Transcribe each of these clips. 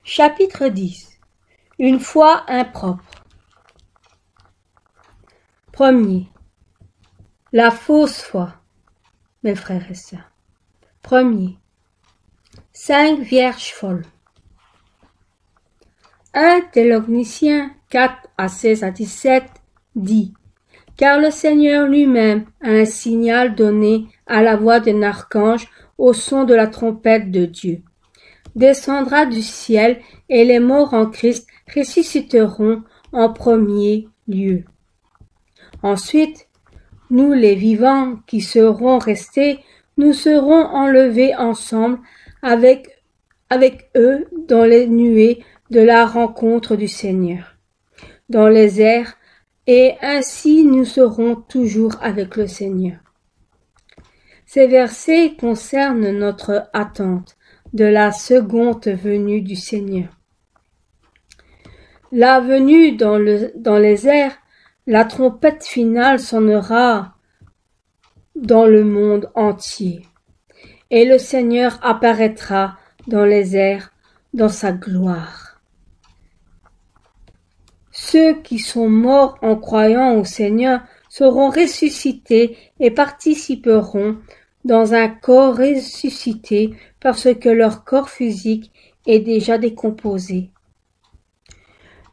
Chapitre 10. Une foi impropre. Premier. La fausse foi, mes frères et sœurs. Premier. 5 vierges folles. 1 Thessaloniciens 4 à 16 à 17 dit: Car le Seigneur lui-même a un signal donné à la voix d'un archange au son de la trompette de Dieu. Descendra du ciel et les morts en Christ ressusciteront en premier lieu. Ensuite, nous les vivants qui serons restés, nous serons enlevés ensemble avec eux dans les nuées de la rencontre du Seigneur, dans les airs, et ainsi nous serons toujours avec le Seigneur. Ces versets concernent notre attente de la seconde venue du Seigneur. La venue dans les airs, la trompette finale sonnera dans le monde entier, et le Seigneur apparaîtra dans les airs dans sa gloire. Ceux qui sont morts en croyant au Seigneur seront ressuscités et participeront dans un corps ressuscité parce que leur corps physique est déjà décomposé.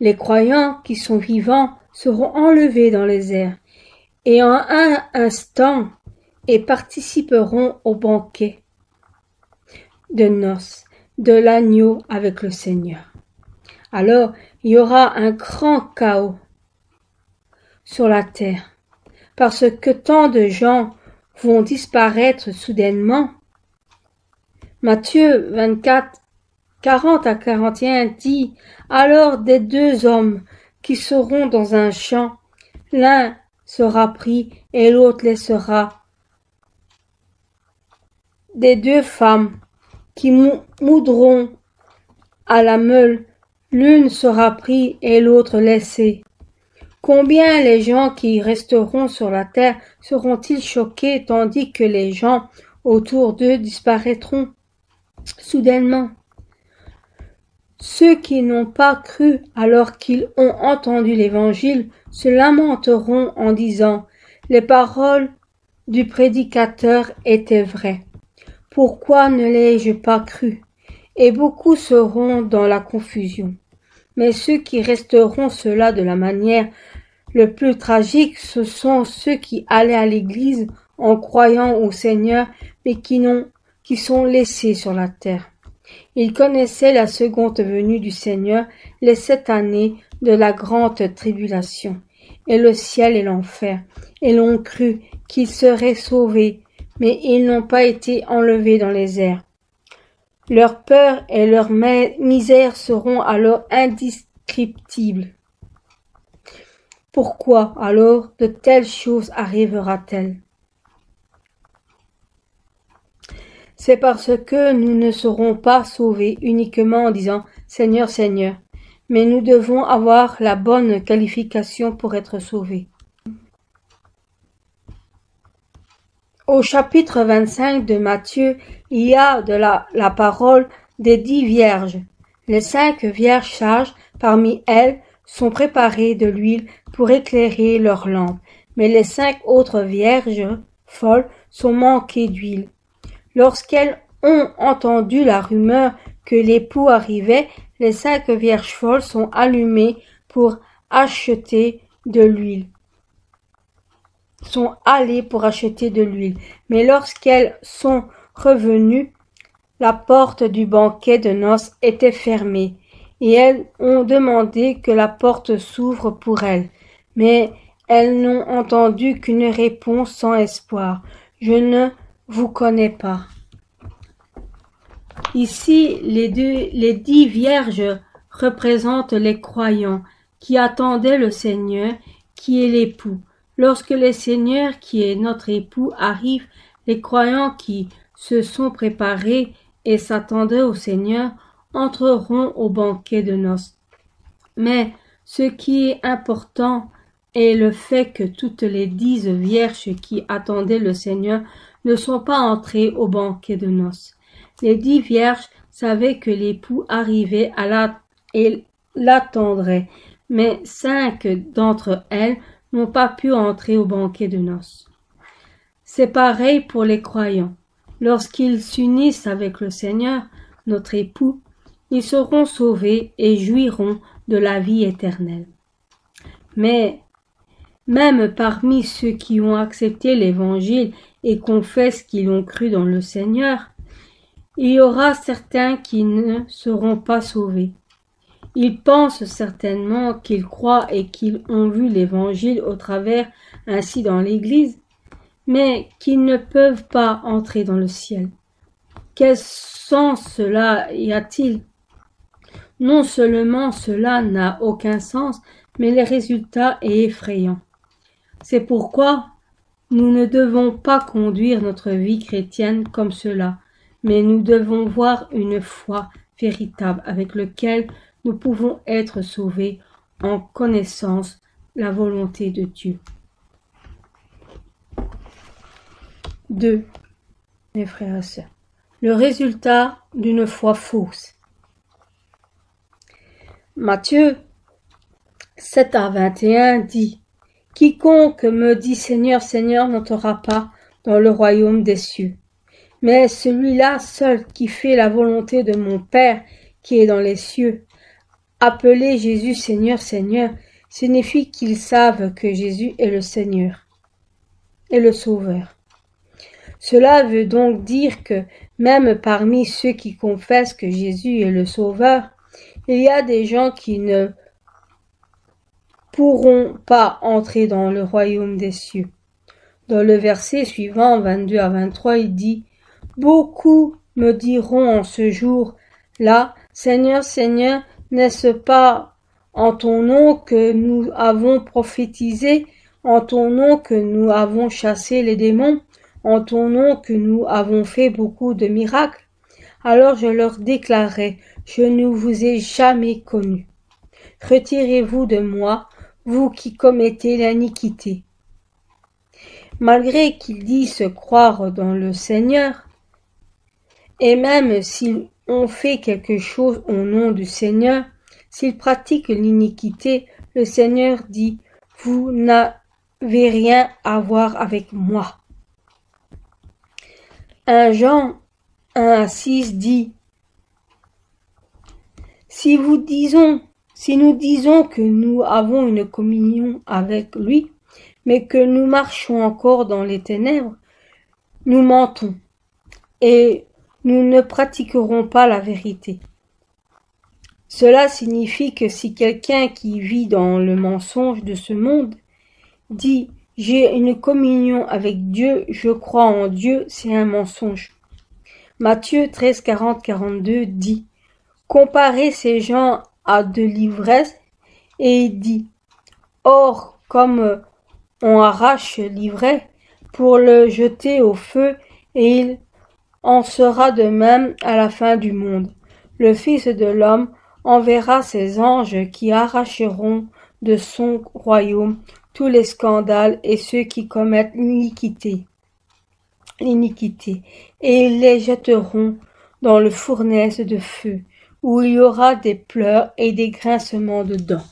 Les croyants qui sont vivants seront enlevés dans les airs et en un instant et participeront au banquet de noces de l'agneau avec le Seigneur. Alors il y aura un grand chaos sur la terre parce que tant de gens vont disparaître soudainement. Matthieu 24, 40 à 41 dit: Alors des 2 hommes qui seront dans un champ, l'un sera pris et l'autre laissera. Des 2 femmes qui moudront à la meule, l'une sera prise et l'autre laissée. Combien les gens qui resteront sur la terre seront-ils choqués tandis que les gens autour d'eux disparaîtront soudainement? Ceux qui n'ont pas cru alors qu'ils ont entendu l'Évangile se lamenteront en disant: Les paroles du prédicateur étaient vraies. Pourquoi ne l'ai-je pas cru? Et beaucoup seront dans la confusion. Mais ceux qui resteront ceux-là de la manière le plus tragique, ce sont ceux qui allaient à l'église en croyant au Seigneur, mais qui sont laissés sur la terre. Ils connaissaient la seconde venue du Seigneur, les 7 années de la grande tribulation, et le ciel et l'enfer, et l'ont cru qu'ils seraient sauvés, mais ils n'ont pas été enlevés dans les airs. Leur peur et leur misère seront alors indescriptibles. Pourquoi alors de telles choses arrivera-t-elle? C'est parce que nous ne serons pas sauvés uniquement en disant « Seigneur, Seigneur », mais nous devons avoir la bonne qualification pour être sauvés. Au chapitre 25 de Matthieu, il y a de la parole des 10 vierges. Les 5 vierges sages, parmi elles, sont préparées de l'huile pour éclairer leurs lampes, mais les 5 autres vierges folles sont manquées d'huile. Lorsqu'elles ont entendu la rumeur que l'époux arrivait, les 5 vierges folles sont allumées pour acheter de l'huile. Mais lorsqu'elles sont revenues, la porte du banquet de noces était fermée, et elles ont demandé que la porte s'ouvre pour elles. Mais elles n'ont entendu qu'une réponse sans espoir: « Je ne vous connais pas. » Ici, les 10 vierges représentent les croyants qui attendaient le Seigneur, qui est l'époux. Lorsque le Seigneur, qui est notre époux, arrive, les croyants qui se sont préparés et s'attendaient au Seigneur entreront au banquet de noces. Mais ce qui est important est le fait que toutes les 10 vierges qui attendaient le Seigneur ne sont pas entrées au banquet de noces. Les 10 vierges savaient que l'époux arrivait et l'attendrait, mais 5 d'entre elles n'ont pas pu entrer au banquet de noces. C'est pareil pour les croyants. Lorsqu'ils s'unissent avec le Seigneur, notre époux, ils seront sauvés et jouiront de la vie éternelle. Mais même parmi ceux qui ont accepté l'Évangile et confessent qu'ils ont cru dans le Seigneur, il y aura certains qui ne seront pas sauvés. Ils pensent certainement qu'ils croient et qu'ils ont vu l'Évangile au travers ainsi dans l'Église, mais qu'ils ne peuvent pas entrer dans le ciel. Quel sens cela y a-t-il? Non seulement cela n'a aucun sens, mais le résultat est effrayant. C'est pourquoi nous ne devons pas conduire notre vie chrétienne comme cela, mais nous devons voir une foi véritable avec laquelle nous pouvons être sauvés en connaissance la volonté de Dieu. 2. Mes frères et sœurs, le résultat d'une foi fausse. Matthieu 7 à 21 dit: Quiconque me dit Seigneur, Seigneur n'entrera pas dans le royaume des cieux, mais celui-là seul qui fait la volonté de mon Père qui est dans les cieux. Appeler Jésus Seigneur, Seigneur signifie qu'ils savent que Jésus est le Seigneur et le Sauveur. Cela veut donc dire que même parmi ceux qui confessent que Jésus est le Sauveur, il y a des gens qui ne pourront pas entrer dans le royaume des cieux. Dans le verset suivant, 22 à 23, il dit: Beaucoup me diront en ce jour-là, Seigneur, Seigneur, n'est-ce pas en ton nom que nous avons prophétisé, en ton nom que nous avons chassé les démons, en ton nom que nous avons fait beaucoup de miracles? Alors je leur déclarerai: Je ne vous ai jamais connus. Retirez-vous de moi, vous qui commettez l'iniquité. Malgré qu'ils disent croire dans le Seigneur, et même s'ils ont fait quelque chose au nom du Seigneur, s'ils pratiquent l'iniquité, le Seigneur dit: Vous n'avez rien à voir avec moi. 1 Jean 1 à 6 dit: Si nous disons que nous avons une communion avec lui, mais que nous marchons encore dans les ténèbres, nous mentons et nous ne pratiquerons pas la vérité. Cela signifie que si quelqu'un qui vit dans le mensonge de ce monde dit « J'ai une communion avec Dieu, je crois en Dieu », c'est un mensonge. Matthieu 13, 40-42 dit « Comparez ces gens à de l'ivresse » et il dit « Or, comme on arrache l'ivraie pour le jeter au feu, et il en sera de même à la fin du monde. Le Fils de l'homme enverra ses anges qui arracheront de son royaume tous les scandales et ceux qui commettent l'iniquité, et ils les jetteront dans le fournaise de feu, où il y aura des pleurs et des grincements de dents.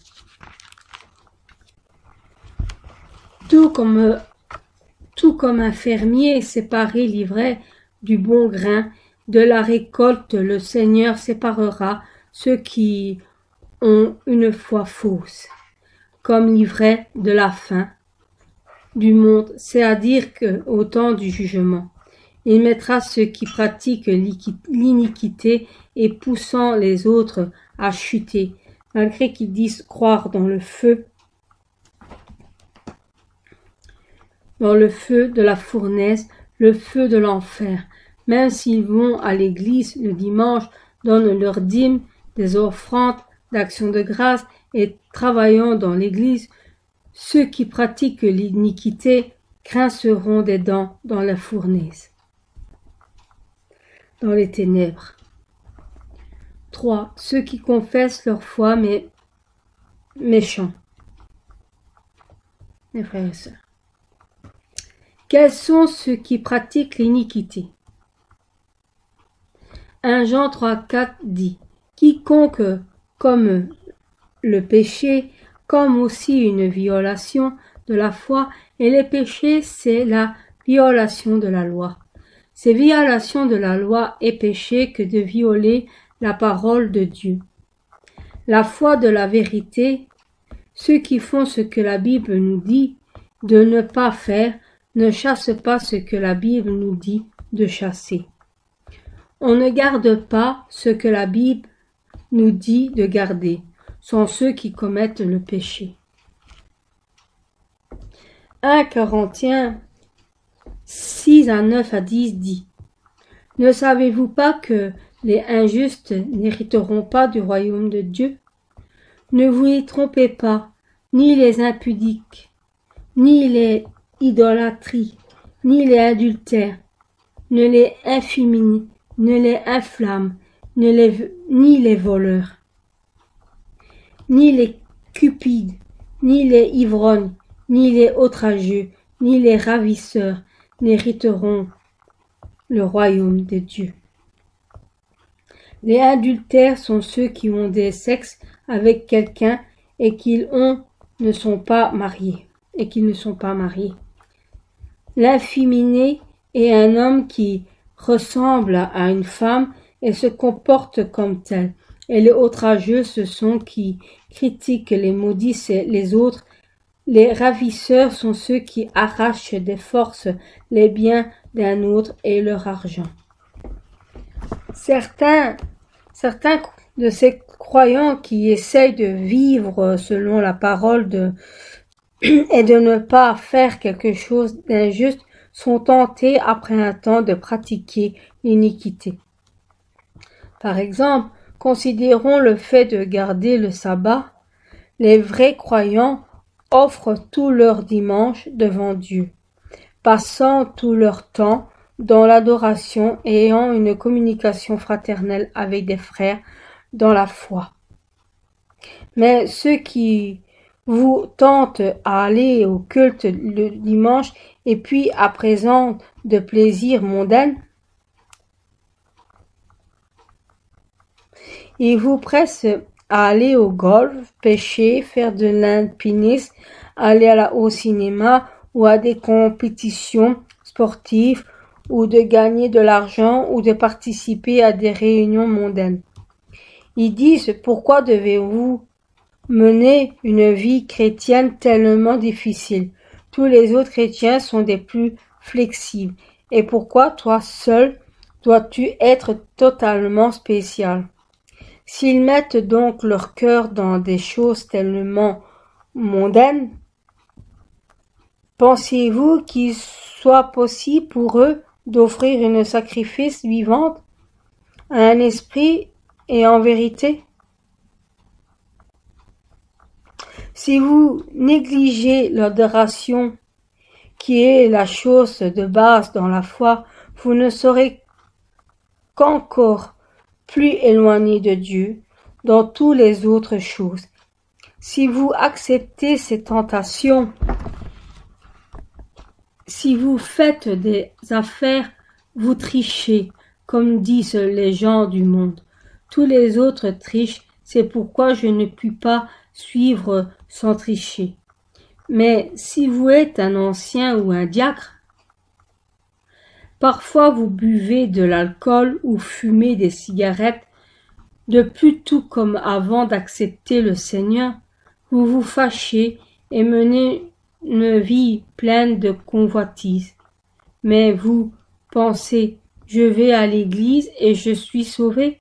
Tout comme un fermier séparait l'ivraie du bon grain, de la récolte le Seigneur séparera ceux qui ont une foi fausse, comme l'ivraie de la fin du monde, c'est-à-dire qu'au temps du jugement. Il mettra ceux qui pratiquent l'iniquité et poussant les autres à chuter, malgré qu'ils disent croire dans le feu de la fournaise, le feu de l'enfer. Même s'ils vont à l'église le dimanche, donnent leurs dîmes, des offrandes, d'actions de grâce et travaillant dans l'église, ceux qui pratiquent l'iniquité grinceront des dents dans la fournaise, dans les ténèbres. 3. Ceux qui confessent leur foi mais méchants. Mes frères et sœurs. Quels sont ceux qui pratiquent l'iniquité? 1 Jean 3,4 dit: Quiconque comme le péché, comme aussi une violation de la foi, et le péché, c'est la violation de la loi. C'est violation de la loi et péché que de violer la parole de Dieu. La foi de la vérité, ceux qui font ce que la Bible nous dit de ne pas faire, ne chassent pas ce que la Bible nous dit de chasser. On ne garde pas ce que la Bible nous dit de garder, sont ceux qui commettent le péché. 1 Corinthiens 6 à 9 à 10 dit: Ne savez-vous pas que les injustes n'hériteront pas du royaume de Dieu? Ne vous y trompez pas, ni les impudiques, ni les idolâtries, ni les adultères, ne les inféminés, ne les inflammes, ni les voleurs, ni les cupides, ni les ivrognes, ni les outrageux, ni les ravisseurs n'hériteront le royaume de Dieu. Les adultères sont ceux qui ont des sexes avec quelqu'un et qu'ils ne sont pas mariés. L'inféminé est un homme qui ressemble à une femme et se comporte comme tel. Et les outrageux, ce sont qui critiquent, les maudissent les autres. Les ravisseurs sont ceux qui arrachent de force les biens d'un autre et leur argent. Certains de ces croyants qui essayent de vivre selon la parole et de ne pas faire quelque chose d'injuste sont tentés après un temps de pratiquer l'iniquité. Par exemple, considérons le fait de garder le sabbat. Les vrais croyants offrent tout leur dimanche devant Dieu, passant tout leur temps dans l'adoration et ayant une communication fraternelle avec des frères dans la foi. Mais ceux qui vous tentent à aller au culte le dimanche et puis à présent de plaisirs mondains, ils vous pressent à aller au golf, pêcher, faire de l'alpinisme, aller au cinéma ou à des compétitions sportives ou de gagner de l'argent ou de participer à des réunions mondaines. Ils disent: pourquoi devez-vous mener une vie chrétienne tellement difficile? Tous les autres chrétiens sont des plus flexibles. Et pourquoi toi seul dois-tu être totalement spécial? S'ils mettent donc leur cœur dans des choses tellement mondaines, pensez-vous qu'il soit possible pour eux d'offrir une sacrifice vivante à un esprit et en vérité? Si vous négligez l'adoration, qui est la chose de base dans la foi, vous ne serez qu'encore plus éloigné de Dieu dans toutes les autres choses. Si vous acceptez ces tentations, si vous faites des affaires, vous trichez, comme disent les gens du monde. Tous les autres trichent, c'est pourquoi je ne puis pas suivre sans tricher. Mais si vous êtes un ancien ou un diacre, parfois vous buvez de l'alcool ou fumez des cigarettes, depuis tout comme avant d'accepter le Seigneur, vous vous fâchez et menez une vie pleine de convoitises. Mais vous pensez: je vais à l'église et je suis sauvé,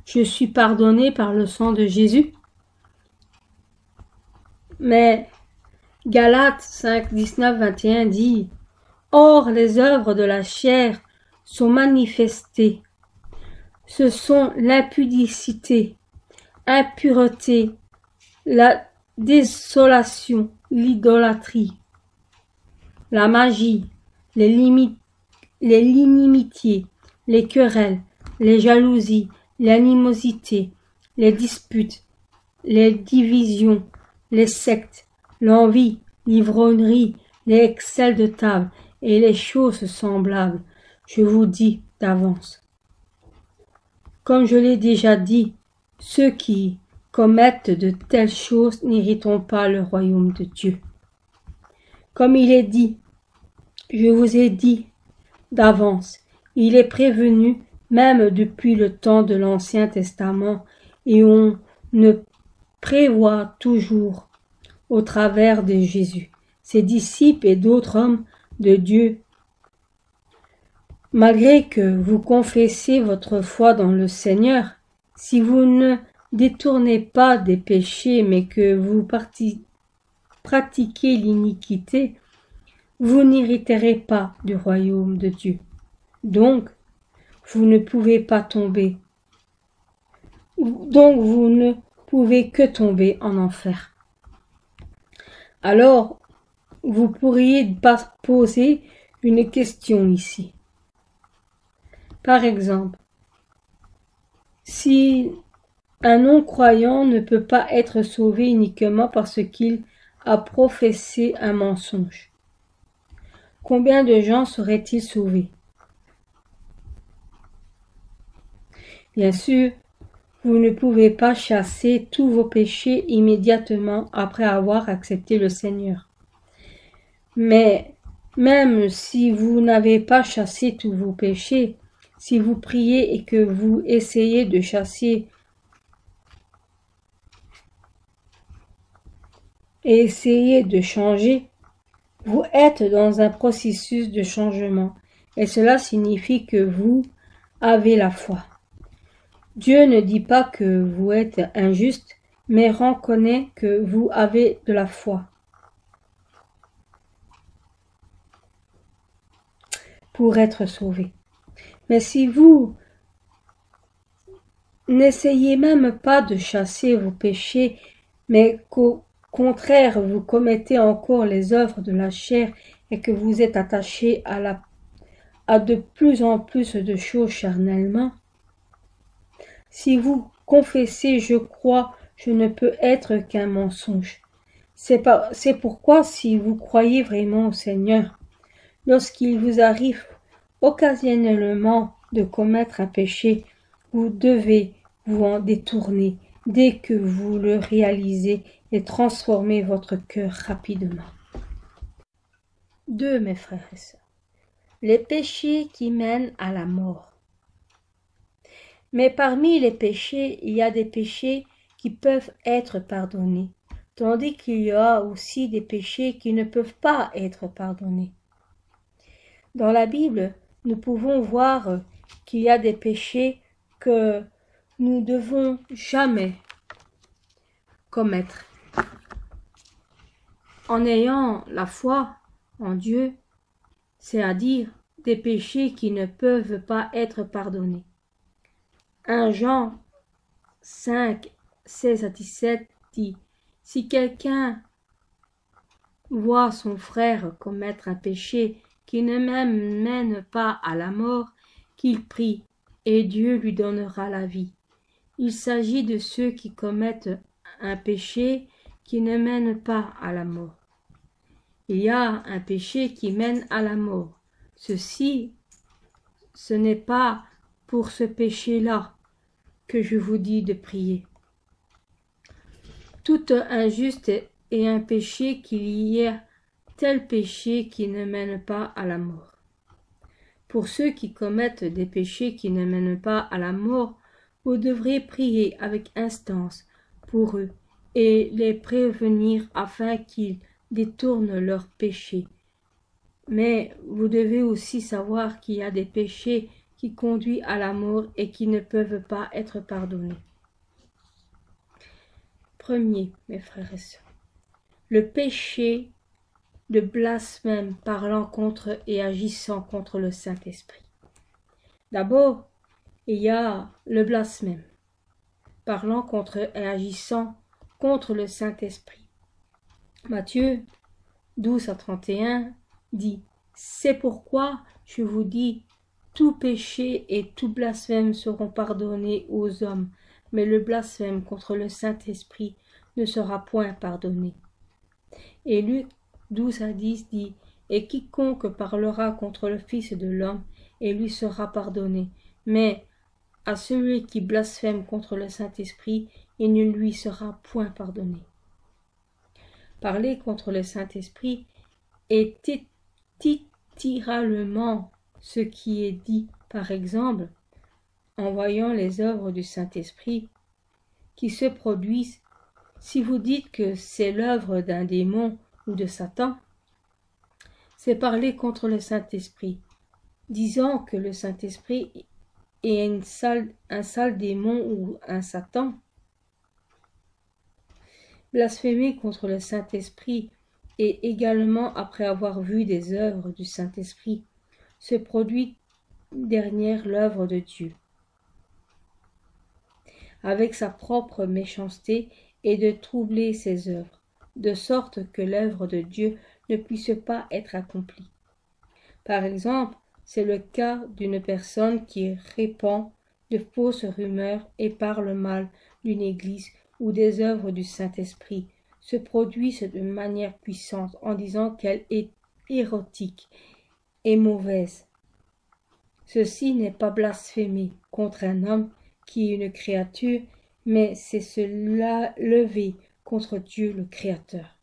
je suis pardonné par le sang de Jésus. Mais Galates 5, 19, 21 dit: Or les œuvres de la chair sont manifestées. Ce sont l'impudicité, l'impureté, la désolation, l'idolâtrie, la magie, l'inimitié, les querelles, les jalousies, l'animosité, les disputes, les divisions, les sectes, l'envie, l'ivrognerie, les excès de table et les choses semblables. Je vous dis d'avance. Comme je l'ai déjà dit, ceux qui commettent de telles choses n'hériteront pas le royaume de Dieu. Comme il est dit, je vous ai dit d'avance, il est prévenu même depuis le temps de l'Ancien Testament, et on ne prévoit toujours au travers de Jésus, ses disciples et d'autres hommes de Dieu. Malgré que vous confessez votre foi dans le Seigneur, si vous ne détournez pas des péchés mais que vous pratiquez l'iniquité, vous n'hériterez pas du royaume de Dieu. Donc, vous ne pouvez pas tomber. Donc, vous ne pouvez que tomber en enfer. Alors, vous pourriez poser une question ici. Par exemple, si un non-croyant ne peut pas être sauvé uniquement parce qu'il a professé un mensonge, combien de gens seraient-ils sauvés? Bien sûr, vous ne pouvez pas chasser tous vos péchés immédiatement après avoir accepté le Seigneur. Mais même si vous n'avez pas chassé tous vos péchés, si vous priez et que vous essayez de chasser et essayez de changer, vous êtes dans un processus de changement et cela signifie que vous avez la foi. Dieu ne dit pas que vous êtes injuste, mais reconnaît que vous avez de la foi pour être sauvé. Mais si vous n'essayez même pas de chasser vos péchés, mais qu'au contraire vous commettez encore les œuvres de la chair et que vous êtes attaché à de plus en plus de choses charnellement, si vous confessez « je crois, je ne peux être qu'un mensonge », c'est pourquoi si vous croyez vraiment au Seigneur, lorsqu'il vous arrive occasionnellement de commettre un péché, vous devez vous en détourner dès que vous le réalisez et transformer votre cœur rapidement. 2. Mes frères et sœurs, les péchés qui mènent à la mort. Mais parmi les péchés, il y a des péchés qui peuvent être pardonnés, tandis qu'il y a aussi des péchés qui ne peuvent pas être pardonnés. Dans la Bible, nous pouvons voir qu'il y a des péchés que nous ne devons jamais commettre. En ayant la foi en Dieu, c'est-à-dire des péchés qui ne peuvent pas être pardonnés. 1 Jean 5, 16 à 17 dit « Si quelqu'un voit son frère commettre un péché qui ne mène pas à la mort, qu'il prie, et Dieu lui donnera la vie. Il s'agit de ceux qui commettent un péché qui ne mène pas à la mort. Il y a un péché qui mène à la mort. Ce n'est pas pour ce péché-là que je vous dis de prier. Tout injuste est un péché qu'il y a tel péché qui ne mène pas à la mort. Pour ceux qui commettent des péchés qui ne mènent pas à la mort, vous devrez prier avec instance pour eux et les prévenir afin qu'ils détournent leurs péchés. Mais vous devez aussi savoir qu'il y a des péchés qui conduisent à la mort et qui ne peuvent pas être pardonnés. Premier, mes frères et sœurs, le péché de blasphème parlant contre et agissant contre le Saint-Esprit. D'abord, il y a le blasphème, parlant contre et agissant contre le Saint-Esprit. Matthieu 12 à 31 dit « C'est pourquoi je vous dis, tout péché et tout blasphème seront pardonnés aux hommes, mais le blasphème contre le Saint-Esprit ne sera point pardonné. » Et Luc 12 à 10 dit « Et quiconque parlera contre le Fils de l'homme, et lui sera pardonné, mais à celui qui blasphème contre le Saint-Esprit, il ne lui sera point pardonné. Parler contre le Saint-Esprit est littéralement ce qui est dit, par exemple, en voyant les œuvres du Saint-Esprit qui se produisent. Si vous dites que c'est l'œuvre d'un démon ou de Satan, c'est parler contre le Saint-Esprit, disant que le Saint-Esprit est un sale démon ou un Satan. Blasphémer contre le Saint-Esprit et également après avoir vu des œuvres du Saint-Esprit se produit derrière l'œuvre de Dieu, avec sa propre méchanceté et de troubler ses œuvres, de sorte que l'œuvre de Dieu ne puisse pas être accomplie. Par exemple, c'est le cas d'une personne qui répand de fausses rumeurs et parle mal d'une église ou des œuvres du Saint-Esprit, se produisent de manière puissante en disant qu'elle est érotique et mauvaise. Ceci n'est pas blasphémer contre un homme qui est une créature, mais c'est se lever contre Dieu le Créateur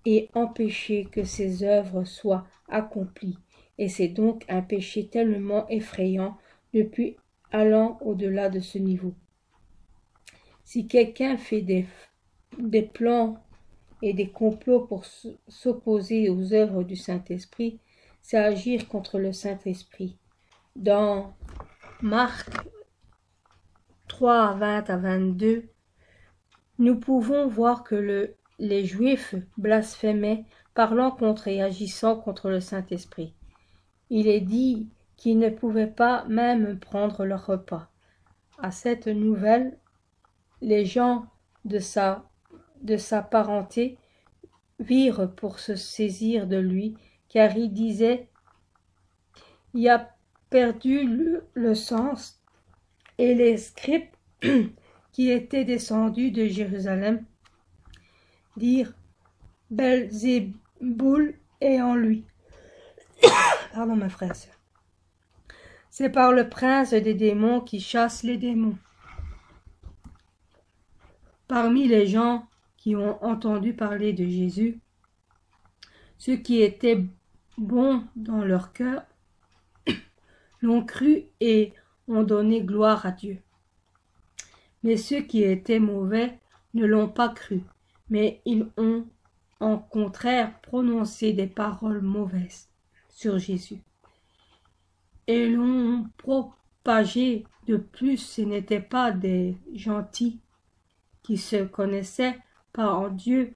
et empêcher que ses œuvres soient accomplies. Et c'est donc un péché tellement effrayant depuis allant au-delà de ce niveau. Si quelqu'un fait des plans et des complots pour s'opposer aux œuvres du Saint-Esprit, c'est agir contre le Saint-Esprit. Dans Marc 3, 20 à 22, nous pouvons voir que les Juifs blasphémaient, parlant contre et agissant contre le Saint-Esprit. Il est dit qu'ils ne pouvaient pas même prendre leur repas. À cette nouvelle, les gens de sa parenté virent pour se saisir de lui, car il disait « Il a perdu le sens ». Et les scribes qui étaient descendus de Jérusalem dirent « Belzéboul est en lui ». Pardon, mes frères et sœurs. C'est par le prince des démons qui chasse les démons. Parmi les gens qui ont entendu parler de Jésus, ceux qui étaient bons dans leur cœur l'ont cru et ont donné gloire à Dieu. Mais ceux qui étaient mauvais ne l'ont pas cru, mais ils ont en contraire prononcé des paroles mauvaises sur Jésus et l'ont propagé. De plus, ce n'étaient pas des gentils qui se connaissaient pas en Dieu,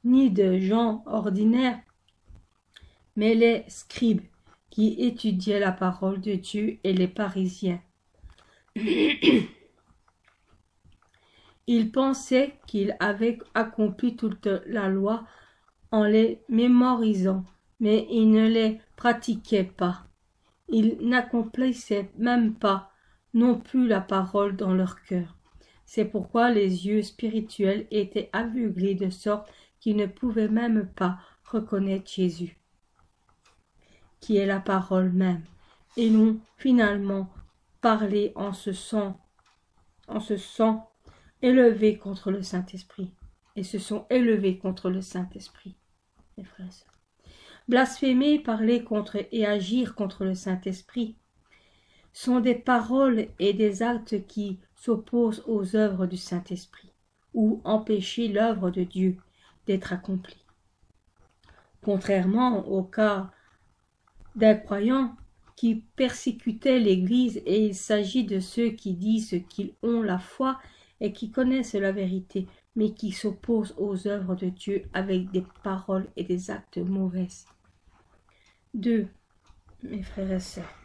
ni de gens ordinaires, mais les scribes qui étudiaient la parole de Dieu et les pharisiens. Ils pensaient qu'ils avaient accompli toute la loi en les mémorisant, mais ils ne les pratiquaient pas. Ils n'accomplissaient même pas non plus la parole dans leur cœur. C'est pourquoi les yeux spirituels étaient aveuglés de sorte qu'ils ne pouvaient même pas reconnaître Jésus, qui est la parole même, et l'ont finalement parlé en se sent élevés contre le Saint-Esprit, et se sont élevés contre le Saint-Esprit, mes frères et sœurs. Blasphémer, parler contre et agir contre le Saint-Esprit sont des paroles et des actes qui s'opposent aux œuvres du Saint-Esprit, ou empêcher l'œuvre de Dieu d'être accomplie. Contrairement au cas d'incroyants qui persécutaient l'Église, et il s'agit de ceux qui disent qu'ils ont la foi et qui connaissent la vérité, mais qui s'opposent aux œuvres de Dieu avec des paroles et des actes mauvaises. 2. Mes frères et sœurs,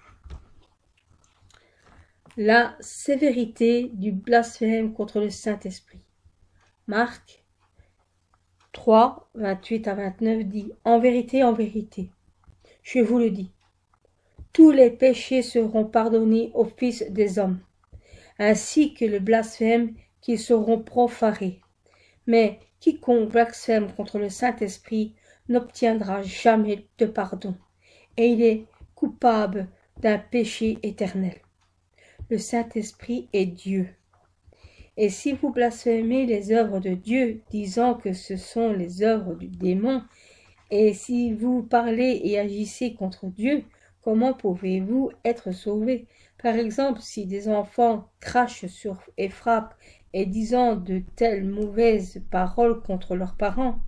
la sévérité du blasphème contre le Saint-Esprit. Marc 3, 28 à 29 dit « En vérité, je vous le dis, tous les péchés seront pardonnés aux fils des hommes, ainsi que le blasphème qui seront profanés. Mais quiconque blasphème contre le Saint-Esprit n'obtiendra jamais de pardon, et il est coupable d'un péché éternel. le Saint-Esprit est Dieu. Et si vous blasphémez les œuvres de Dieu, disant que ce sont les œuvres du démon, et si vous parlez et agissez contre Dieu, comment pouvez-vous être sauvés? Par exemple, si des enfants crachent sur et frappent et disant de telles mauvaises paroles contre leurs parents,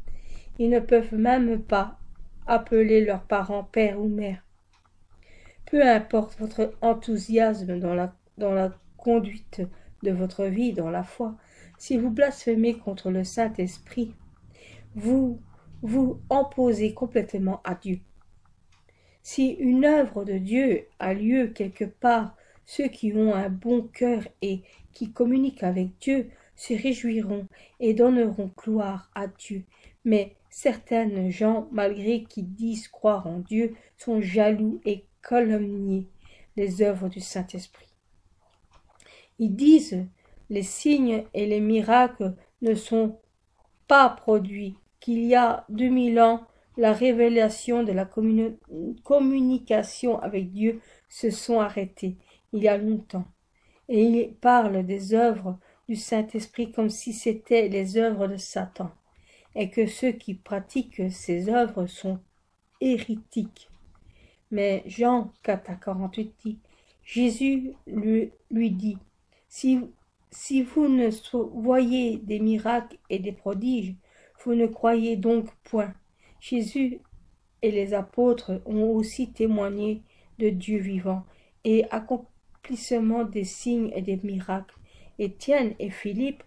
ils ne peuvent même pas appeler leurs parents père ou mère. Peu importe votre enthousiasme dans la conduite de votre vie dans la foi, si vous blasphémez contre le Saint-Esprit, vous vous opposez complètement à Dieu. Si une œuvre de Dieu a lieu quelque part, ceux qui ont un bon cœur et qui communiquent avec Dieu se réjouiront et donneront gloire à Dieu. Mais certaines gens, malgré qu'ils disent croire en Dieu, sont jaloux et calomnient les œuvres du Saint-Esprit. Ils disent les signes et les miracles ne sont pas produits, qu'il y a 2000 ans, la révélation de la communication avec Dieu se sont arrêtées, il y a longtemps. Et il parle des œuvres du Saint-Esprit comme si c'étaient les œuvres de Satan, et que ceux qui pratiquent ces œuvres sont hérétiques. Mais Jean 4:48 dit, Jésus lui dit, si vous ne voyez des miracles et des prodiges, vous ne croyez donc point. Jésus et les apôtres ont aussi témoigné de Dieu vivant et accomplissement des signes et des miracles. Étienne et Philippe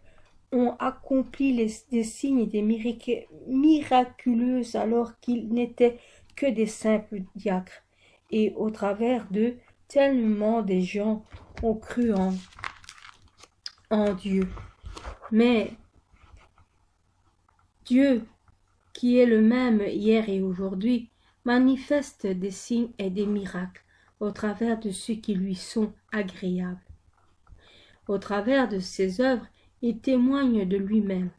ont accompli des signes et des miracles miraculeux alors qu'ils n'étaient que des simples diacres. Et au travers d'eux, tellement des gens ont cru en Dieu. Mais Dieu, qui est le même hier et aujourd'hui, manifeste des signes et des miracles au travers de ceux qui lui sont agréables. Au travers de ses œuvres, il témoigne de lui-même.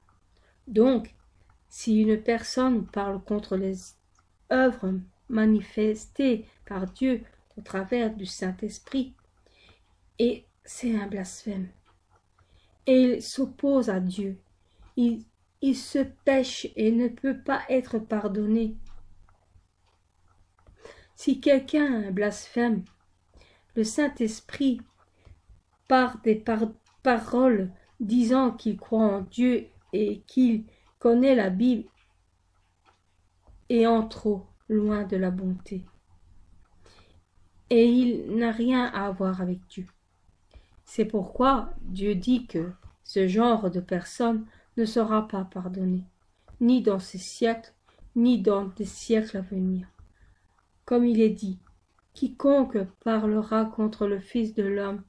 Donc, si une personne parle contre les œuvres manifestées par Dieu au travers du Saint-Esprit, et c'est un blasphème. Et il s'oppose à Dieu. Il se pêche et ne peut pas être pardonné. Si quelqu'un blasphème le Saint-Esprit par des paroles disant qu'il croit en Dieu et qu'il connaît la Bible, est en trop loin de la bonté. Et il n'a rien à voir avec Dieu. C'est pourquoi Dieu dit que ce genre de personne ne sera pas pardonné, ni dans ces siècles, ni dans des siècles à venir. Comme il est dit, quiconque parlera contre le Fils de l'homme,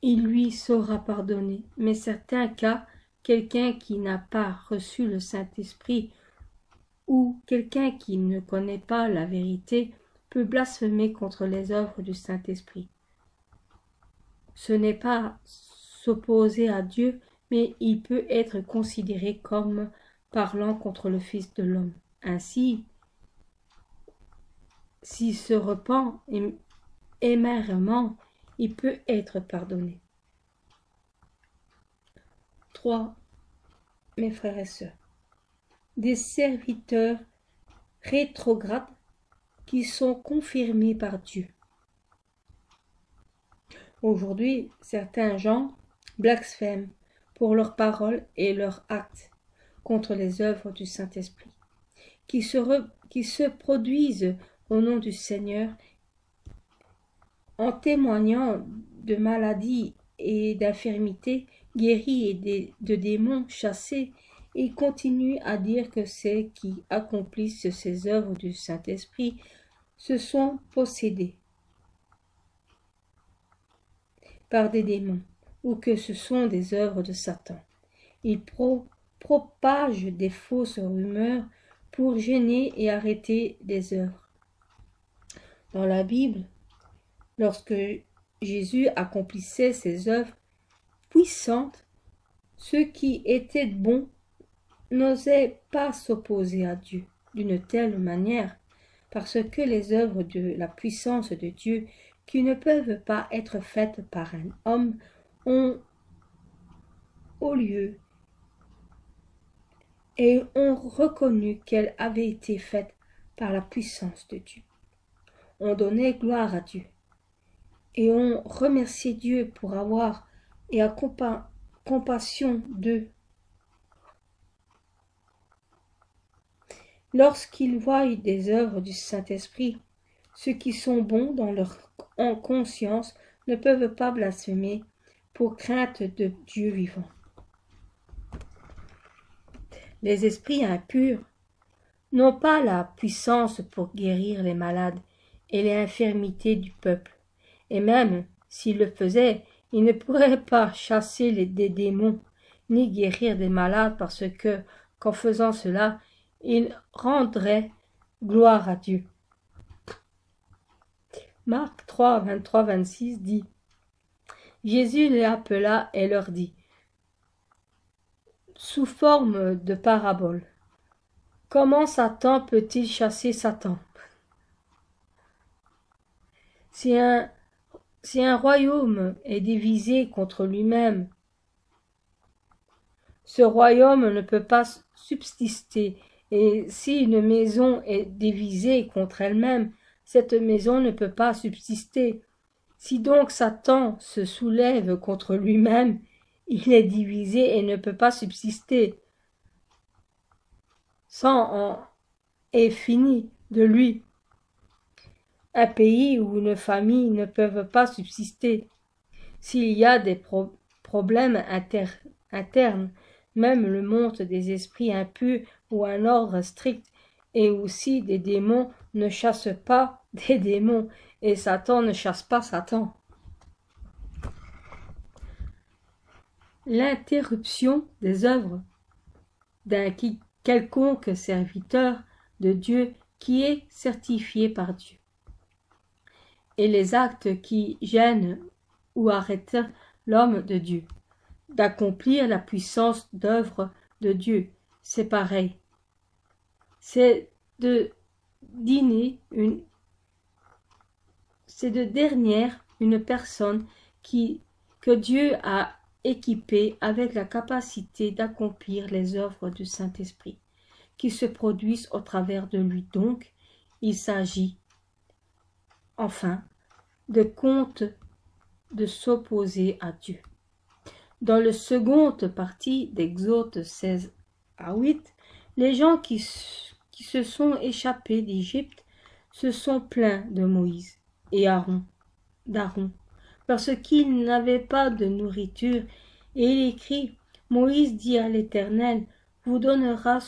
il lui sera pardonné. Mais certains cas, quelqu'un qui n'a pas reçu le Saint-Esprit ou quelqu'un qui ne connaît pas la vérité peut blasphémer contre les œuvres du Saint-Esprit. Ce n'est pas s'opposer à Dieu, mais il peut être considéré comme parlant contre le Fils de l'homme. Ainsi, s'il se repent amèrement, il peut être pardonné. 3. Mes frères et sœurs, des serviteurs rétrogrades qui sont confirmés par Dieu. Aujourd'hui, certains gens blasphèment pour leurs paroles et leurs actes contre les œuvres du Saint-Esprit, qui se produisent au nom du Seigneur en témoignant de maladies et d'infirmités guéries et de démons chassés. Ils continuent à dire que ceux qui accomplissent ces œuvres du Saint-Esprit se sont possédés par des démons, ou que ce sont des œuvres de Satan. Ils propagent des fausses rumeurs pour gêner et arrêter les œuvres. Dans la Bible, lorsque Jésus accomplissait ses œuvres puissantes, ceux qui étaient bons n'osaient pas s'opposer à Dieu d'une telle manière, parce que les œuvres de la puissance de Dieu qui ne peuvent pas être faites par un homme ont au lieu et ont reconnu qu'elles avaient été faites par la puissance de Dieu. On donnait gloire à Dieu et on remerciait Dieu pour avoir et à compassion d'eux. Lorsqu'ils voient des œuvres du Saint-Esprit, ceux qui sont bons dans leur conscience ne peuvent pas blasphémer pour crainte de Dieu vivant. Les esprits impurs n'ont pas la puissance pour guérir les malades et les infirmités du peuple, et même s'ils le faisaient, ils ne pourraient pas chasser des démons, ni guérir des malades parce que, qu'en faisant cela, ils rendraient gloire à Dieu. Marc 3, 23-26 dit: Jésus les appela et leur dit, sous forme de parabole: Comment Satan peut-il chasser Satan? Si un royaume est divisé contre lui-même, ce royaume ne peut pas subsister, et si une maison est divisée contre elle-même, cette maison ne peut pas subsister. Si donc Satan se soulève contre lui-même, il est divisé et ne peut pas subsister. Sang en est fini de lui. Un pays ou une famille ne peuvent pas subsister. S'il y a des problèmes internes, même le monde des esprits impurs ou un ordre strict, et aussi des démons ne chassent pas des démons, et Satan ne chasse pas Satan. L'interruption des œuvres d'un quelconque serviteur de Dieu qui est certifié par Dieu, et les actes qui gênent ou arrêtent l'homme de Dieu d'accomplir la puissance d'œuvre de Dieu, c'est pareil. C'est de dernière une personne que Dieu a équipée avec la capacité d'accomplir les œuvres du Saint-Esprit, qui se produisent au travers de lui. Donc, il s'agit, enfin, de compte de s'opposer à Dieu. Dans la seconde partie d'Exode 16-8, les gens qui se sont échappés d'Égypte se sont plaints de Moïse et d'Aaron, parce qu'ils n'avaient pas de nourriture, et il écrit: Moïse dit à l'Éternel: Vous donnera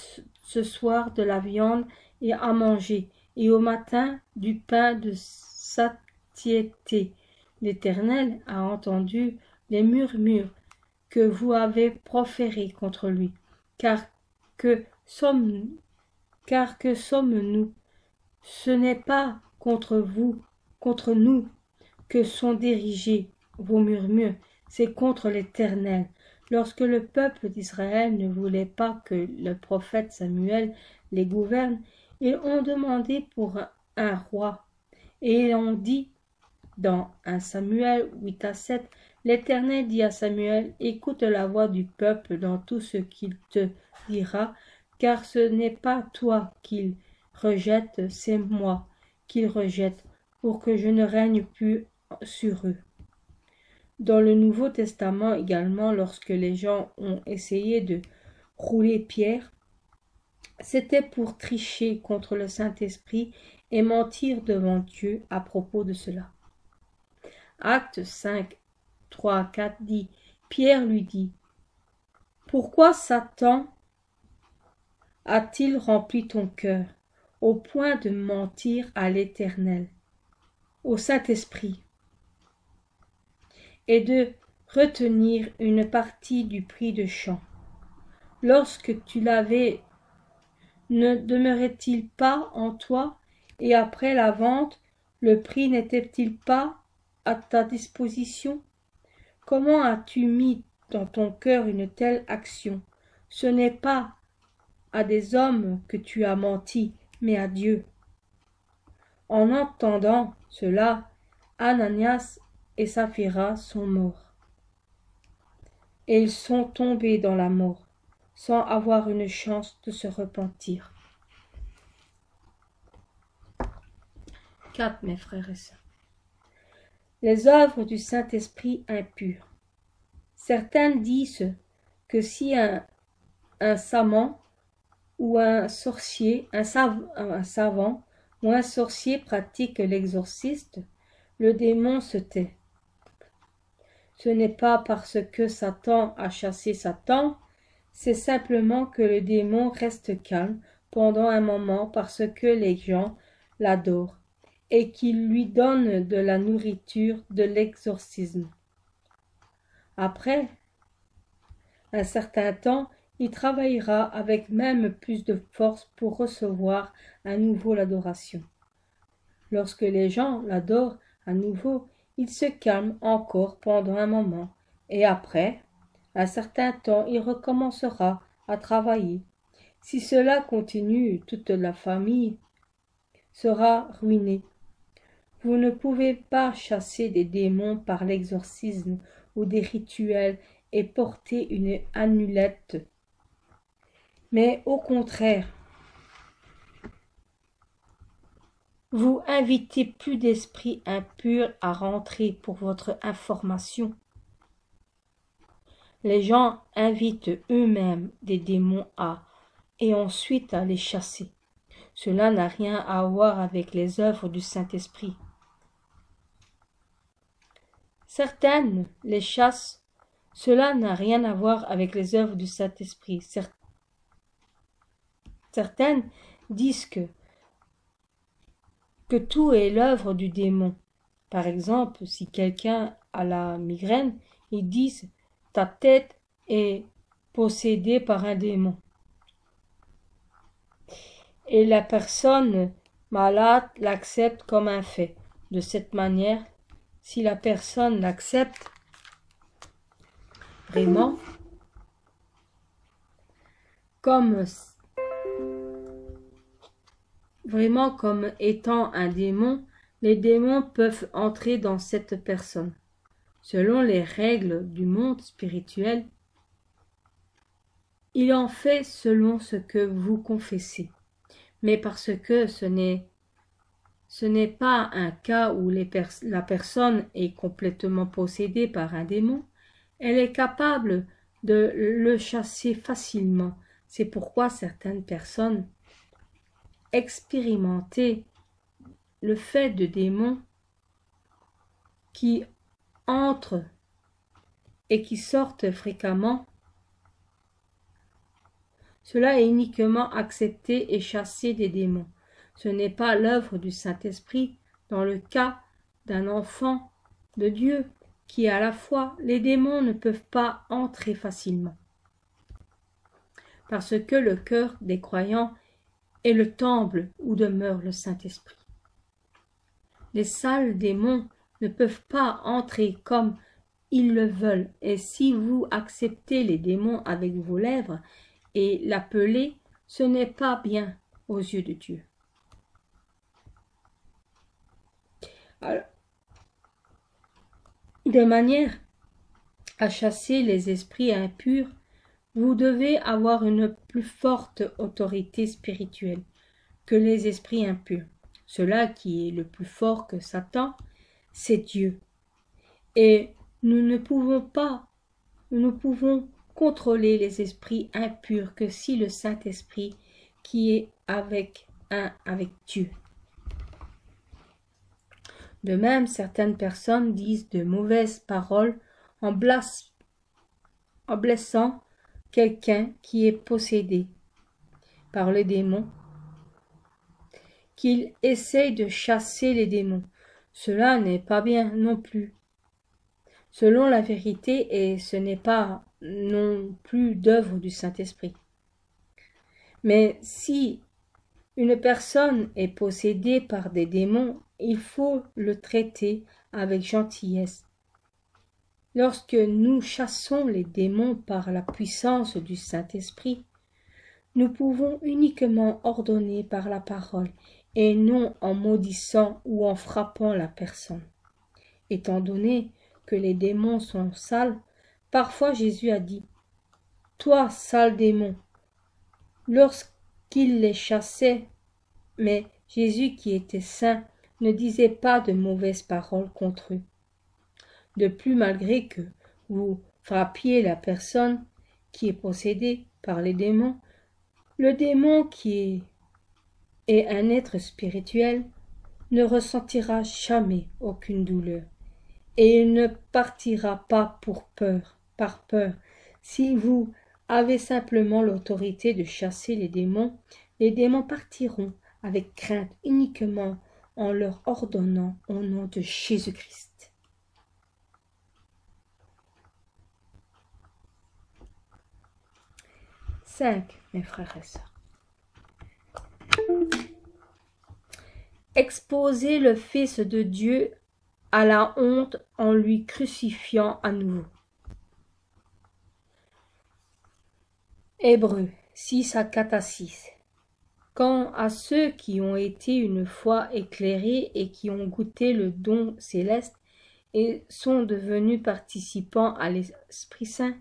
ce soir de la viande et à manger, et au matin du pain de satiété. L'Éternel a entendu les murmures que vous avez proférés contre lui, car que sommes-nous? Ce n'est pas contre nous que sont dirigés vos murmures, c'est contre l'Éternel. Lorsque le peuple d'Israël ne voulait pas que le prophète Samuel les gouverne, ils ont demandé pour un roi, et ils ont dit dans 1 Samuel 8-7, l'Éternel dit à Samuel: Écoute la voix du peuple dans tout ce qu'il te dira, car ce n'est pas toi qu'il rejette, c'est moi qu'il rejette, pour que je ne règne plus sur eux. Dans le Nouveau Testament également, lorsque les gens ont essayé de rouler Pierre, c'était pour tricher contre le Saint-Esprit et mentir devant Dieu à propos de cela. Actes 5, 3-4 dit: Pierre lui dit: Pourquoi Satan a-t-il rempli ton cœur au point de mentir à l'Éternel, au Saint-Esprit, et de retenir une partie du prix de champ? Lorsque tu l'avais, ne demeurait-il pas en toi, et après la vente, le prix n'était-il pas à ta disposition? Comment as-tu mis dans ton cœur une telle action? Ce n'est pas à des hommes que tu as menti, mais à Dieu. En entendant cela, Ananias et Saphira sont morts. Et ils sont tombés dans la mort, sans avoir une chance de se repentir. 4. Mes frères et sœurs. Les œuvres du Saint-Esprit impures. Certains disent que si un savant ou un sorcier, un savant ou un sorcier pratique l'exorciste, le démon se tait. Ce n'est pas parce que Satan a chassé Satan, c'est simplement que le démon reste calme pendant un moment parce que les gens l'adorent et qu'il lui donne de la nourriture de l'exorcisme. Après un certain temps, il travaillera avec même plus de force pour recevoir à nouveau l'adoration. Lorsque les gens l'adorent à nouveau, il se calme encore pendant un moment, et après un certain temps, il recommencera à travailler. Si cela continue, toute la famille sera ruinée. Vous ne pouvez pas chasser des démons par l'exorcisme ou des rituels et porter une amulette, mais au contraire, vous invitez plus d'esprits impurs à rentrer pour votre information. Les gens invitent eux-mêmes des démons et ensuite à les chasser. Cela n'a rien à voir avec les œuvres du Saint-Esprit. Certaines les chassent. Cela n'a rien à voir avec les œuvres du Saint-Esprit. Certaines disent que tout est l'œuvre du démon. Par exemple, si quelqu'un a la migraine, ils disent « ta tête est possédée par un démon ». Et la personne malade l'accepte comme un fait. De cette manière, si la personne l'accepte vraiment comme étant un démon, les démons peuvent entrer dans cette personne. Selon les règles du monde spirituel, il en fait selon ce que vous confessez. Mais parce que ce n'est pas un cas où la personne est complètement possédée par un démon, elle est capable de le chasser facilement. C'est pourquoi certaines personnes expérimenter le fait de démons qui entrent et qui sortent fréquemment. Cela est uniquement accepter et chasser des démons. Ce n'est pas l'œuvre du Saint-Esprit dans le cas d'un enfant de Dieu qui a la foi. Les démons ne peuvent pas entrer facilement parce que le cœur des croyants est le temple où demeure le Saint-Esprit. Les sales démons ne peuvent pas entrer comme ils le veulent, et si vous acceptez les démons avec vos lèvres et l'appeler, ce n'est pas bien aux yeux de Dieu. Alors, de manière à chasser les esprits impurs, vous devez avoir une plus forte autorité spirituelle que les esprits impurs. Cela qui est le plus fort que Satan, c'est Dieu. Et nous ne pouvons contrôler les esprits impurs que si le Saint-Esprit qui est avec Dieu. De même, certaines personnes disent de mauvaises paroles en blessant quelqu'un qui est possédé par le démon, qu'il essaye de chasser les démons. Cela n'est pas bien non plus, selon la vérité, et ce n'est pas non plus d'œuvre du Saint-Esprit. Mais si une personne est possédée par des démons, il faut le traiter avec gentillesse. Lorsque nous chassons les démons par la puissance du Saint-Esprit, nous pouvons uniquement ordonner par la parole et non en maudissant ou en frappant la personne. Étant donné que les démons sont sales, parfois Jésus a dit « Toi, sale démon !» lorsqu'il les chassait, mais Jésus qui était saint ne disait pas de mauvaises paroles contre eux. De plus, malgré que vous frappiez la personne qui est possédée par les démons, le démon qui est un être spirituel ne ressentira jamais aucune douleur et il ne partira pas par peur. Si vous avez simplement l'autorité de chasser les démons partiront avec crainte uniquement en leur ordonnant au nom de Jésus-Christ. Mes frères et sœurs. Exposer le Fils de Dieu à la honte en lui crucifiant à nouveau. Hébreux 6-4-6. Quant à ceux qui ont été une fois éclairés et qui ont goûté le don céleste et sont devenus participants à l'Esprit Saint,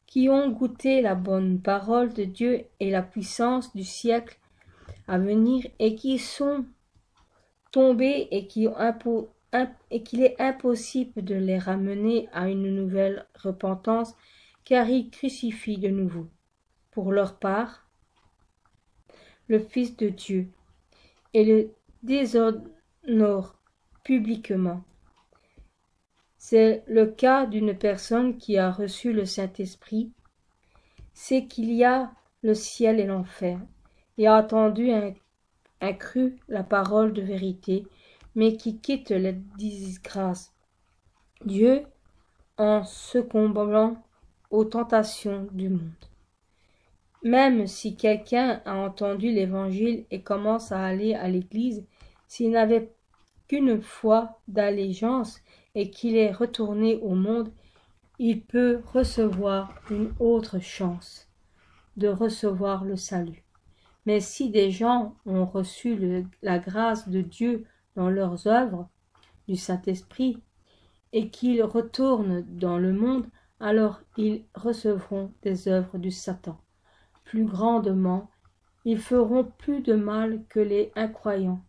qui ont goûté la bonne parole de Dieu et la puissance du siècle à venir et qui sont tombés et qu'il est impossible de les ramener à une nouvelle repentance, car ils crucifient de nouveau, pour leur part, le Fils de Dieu, et le déshonorent publiquement. C'est le cas d'une personne qui a reçu le Saint-Esprit, c'est qu'il y a le ciel et l'enfer, et a entendu a cru la parole de vérité, mais qui quitte la disgrâce. Dieu en succombant aux tentations du monde. Même si quelqu'un a entendu l'Évangile et commence à aller à l'Église, s'il n'avait qu'une foi d'allégeance et qu'il est retourné au monde, il peut recevoir une autre chance de recevoir le salut. Mais si des gens ont reçu la grâce de Dieu dans leurs œuvres du Saint-Esprit et qu'ils retournent dans le monde, alors ils recevront des œuvres du Satan. Plus grandement, ils feront plus de mal que les incroyants,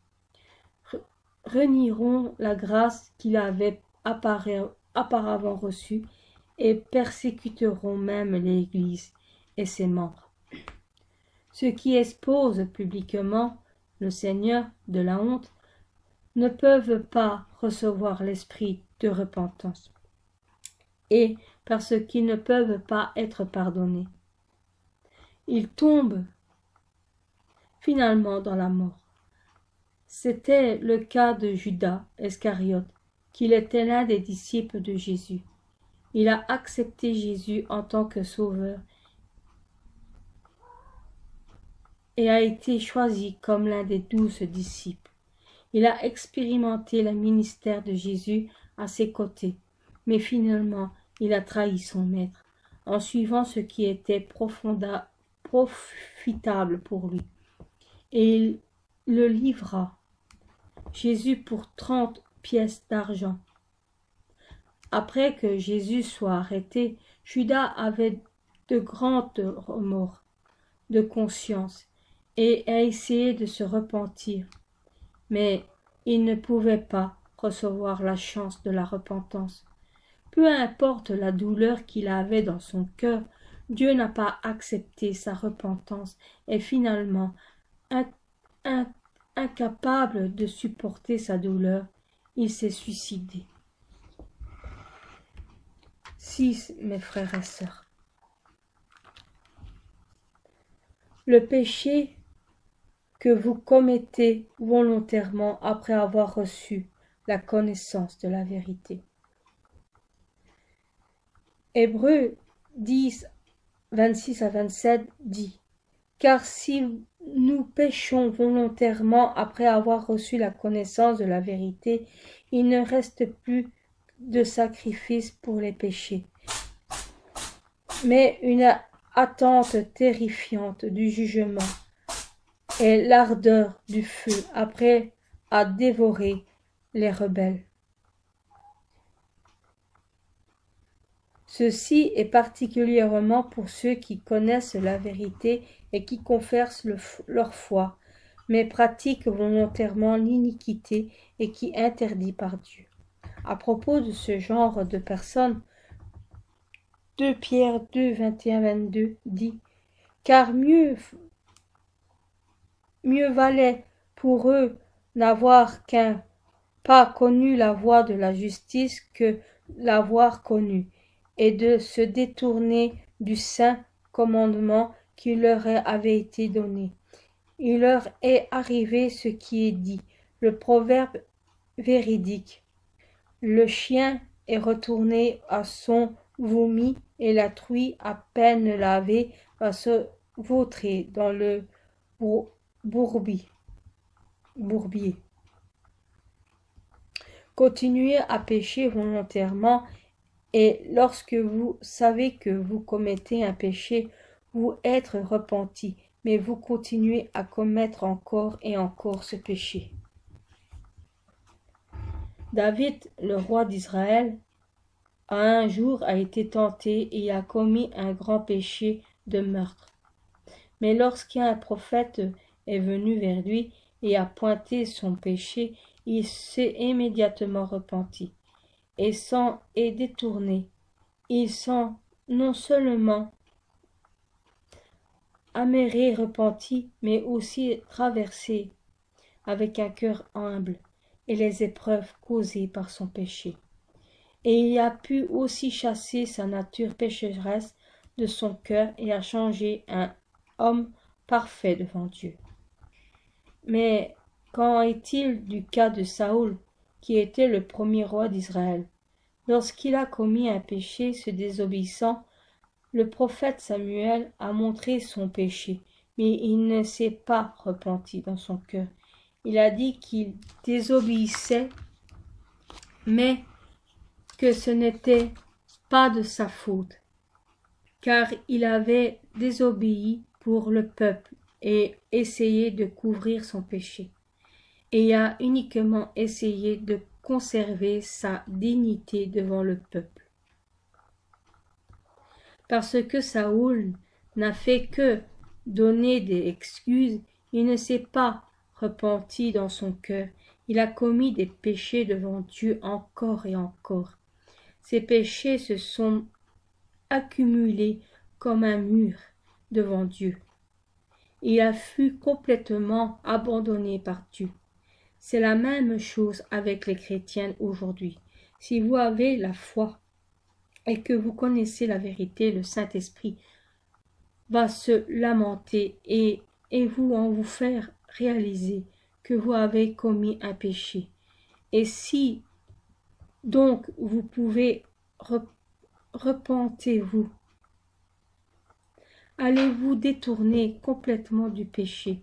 renieront la grâce qu'ils avaient auparavant reçue et persécuteront même l'Église et ses membres. Ceux qui exposent publiquement le Seigneur de la honte ne peuvent pas recevoir l'esprit de repentance, et parce qu'ils ne peuvent pas être pardonnés, ils tombent finalement dans la mort. C'était le cas de Judas Iscariote, qu'il était l'un des disciples de Jésus. Il a accepté Jésus en tant que sauveur et a été choisi comme l'un des 12 disciples. Il a expérimenté le ministère de Jésus à ses côtés, mais finalement il a trahi son maître en suivant ce qui était profitable pour lui, et il le livra Jésus pour 30 pièces d'argent. Après que Jésus soit arrêté, Judas avait de grands remords de conscience et a essayé de se repentir, mais il ne pouvait pas recevoir la chance de la repentance. Peu importe la douleur qu'il avait dans son cœur, Dieu n'a pas accepté sa repentance et finalement, incapable de supporter sa douleur, il s'est suicidé. 6. Mes frères et sœurs. Le péché que vous commettez volontairement après avoir reçu la connaissance de la vérité. Hébreux 10, 26-27 dit « Car si nous péchons volontairement après avoir reçu la connaissance de la vérité, il ne reste plus de sacrifice pour les péchés, mais une attente terrifiante du jugement et l'ardeur du feu après à dévorer les rebelles. Ceci est particulièrement pour ceux qui connaissent la vérité et qui confessent leur foi, mais pratiquent volontairement l'iniquité et qui interdit par Dieu. À propos de ce genre de personnes, 2 Pierre 2, 21-22 dit « Car mieux valait pour eux n'avoir pas connu la voie de la justice que l'avoir connue, et de se détourner du saint commandement qui leur avait été donné. Il leur est arrivé ce qui est dit, le proverbe véridique. Le chien est retourné à son vomi et la truie à peine lavée va se vautrer dans le bourbier. Continuez à pécher volontairement et lorsque vous savez que vous commettez un péché, vous êtes repenti, mais vous continuez à commettre encore et encore ce péché. David, le roi d'Israël, un jour a été tenté et a commis un grand péché de meurtre. Mais lorsqu'un prophète est venu vers lui et a pointé son péché, il s'est immédiatement repenti et s'en est détourné. Il s'en non seulement améré repenti, mais aussi traversé avec un cœur humble et les épreuves causées par son péché. Et il a pu aussi chasser sa nature pécheresse de son cœur et a changé un homme parfait devant Dieu. Mais qu'en est-il du cas de Saül, qui était le premier roi d'Israël? Lorsqu'il a commis un péché se désobéissant, le prophète Samuel a montré son péché, mais il ne s'est pas repenti dans son cœur. Il a dit qu'il désobéissait, mais que ce n'était pas de sa faute, car il avait désobéi pour le peuple et essayé de couvrir son péché, et a uniquement essayé de conserver sa dignité devant le peuple. Parce que Saül n'a fait que donner des excuses, il ne s'est pas repenti dans son cœur, il a commis des péchés devant Dieu encore et encore. Ces péchés se sont accumulés comme un mur devant Dieu. Il a fut complètement abandonné par Dieu. C'est la même chose avec les chrétiens aujourd'hui. Si vous avez la foi et que vous connaissez la vérité, le Saint-Esprit va se lamenter et vous faire réaliser que vous avez commis un péché. Et si donc vous pouvez repentez-vous, allez-vous détourner complètement du péché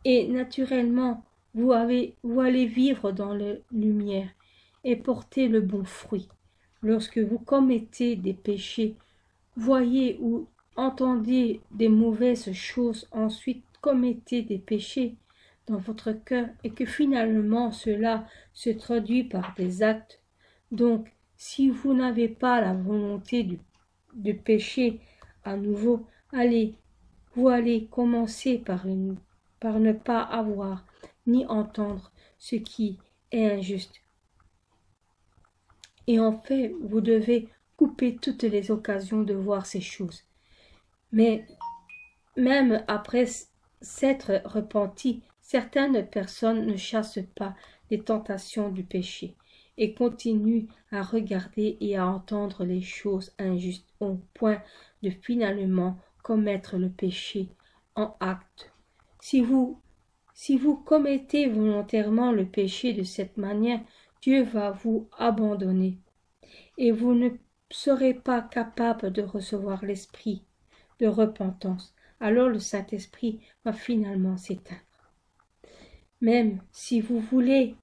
et naturellement vous allez vivre dans la lumière et porter le bon fruit. Lorsque vous commettez des péchés, voyez ou entendez des mauvaises choses, ensuite commettez des péchés dans votre cœur et que finalement cela se traduit par des actes. Donc, si vous n'avez pas la volonté de pécher à nouveau, vous allez commencer par ne pas avoir ni entendre ce qui est injuste. Et en fait, vous devez couper toutes les occasions de voir ces choses. Mais même après s'être repenti, certaines personnes ne chassent pas les tentations du péché et continuent à regarder et à entendre les choses injustes au point de finalement commettre le péché en acte. Si vous commettez volontairement le péché de cette manière, Dieu va vous abandonner et vous ne serez pas capable de recevoir l'esprit de repentance. Alors le Saint-Esprit va finalement s'éteindre. Même si vous voulez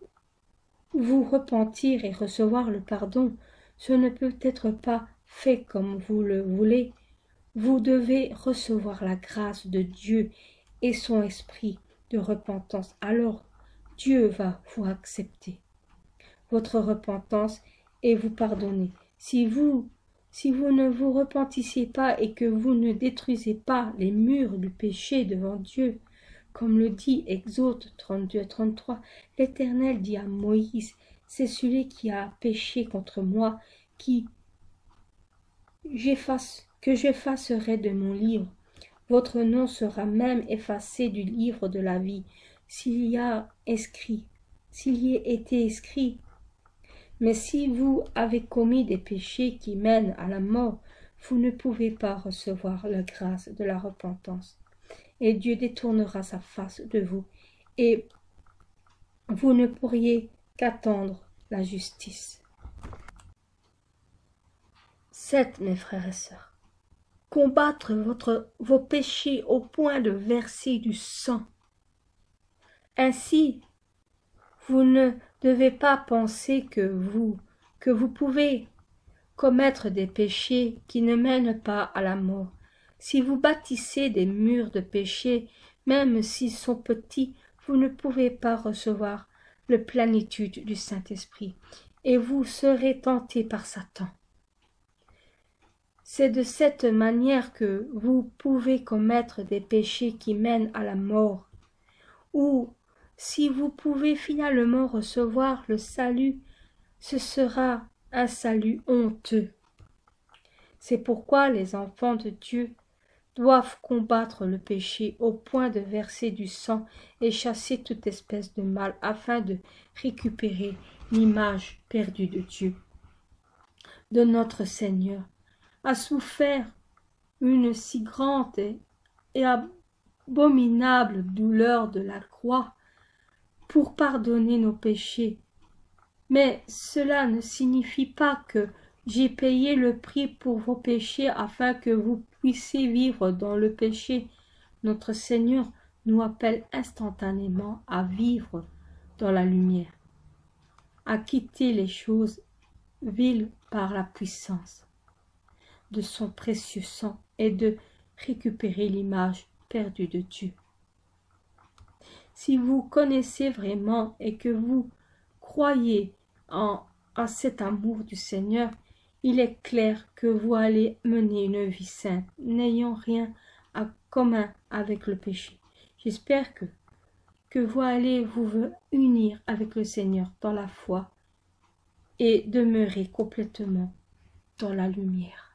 vous repentir et recevoir le pardon, ce ne peut être pas fait comme vous le voulez. Vous devez recevoir la grâce de Dieu et son esprit de repentance. Alors Dieu va vous accepter votre repentance et vous pardonner. Si vous si vous ne vous repentissez pas et que vous ne détruisez pas les murs du péché devant Dieu, comme le dit Exode 32-33, l'Éternel dit à Moïse, c'est celui qui a péché contre moi, que j'effacerai de mon livre. Votre nom sera même effacé du livre de la vie, s'il y a été inscrit. Mais si vous avez commis des péchés qui mènent à la mort, vous ne pouvez pas recevoir la grâce de la repentance. Et Dieu détournera sa face de vous, et vous ne pourriez qu'attendre la justice. 7. Mes frères et sœurs, combattre vos péchés au point de verser du sang. Ainsi, vous ne devez pas penser que vous pouvez commettre des péchés qui ne mènent pas à la mort. Si vous bâtissez des murs de péché, même s'ils sont petits, vous ne pouvez pas recevoir la plénitude du Saint-Esprit, et vous serez tentés par Satan. C'est de cette manière que vous pouvez commettre des péchés qui mènent à la mort, ou si vous pouvez finalement recevoir le salut, ce sera un salut honteux. C'est pourquoi les enfants de Dieu doivent combattre le péché au point de verser du sang et chasser toute espèce de mal afin de récupérer l'image perdue de Dieu. De notre Seigneur a souffert une si grande et abominable douleur de la croix pour pardonner nos péchés. Mais cela ne signifie pas que j'ai payé le prix pour vos péchés afin que vous puissiez vivre dans le péché. Notre Seigneur nous appelle instantanément à vivre dans la lumière, à quitter les choses viles par la puissance de son précieux sang et de récupérer l'image perdue de Dieu. Si vous connaissez vraiment et que vous croyez à cet amour du Seigneur, il est clair que vous allez mener une vie sainte, n'ayant rien en commun avec le péché. J'espère que vous allez vous unir avec le Seigneur dans la foi et demeurer complètement dans la lumière.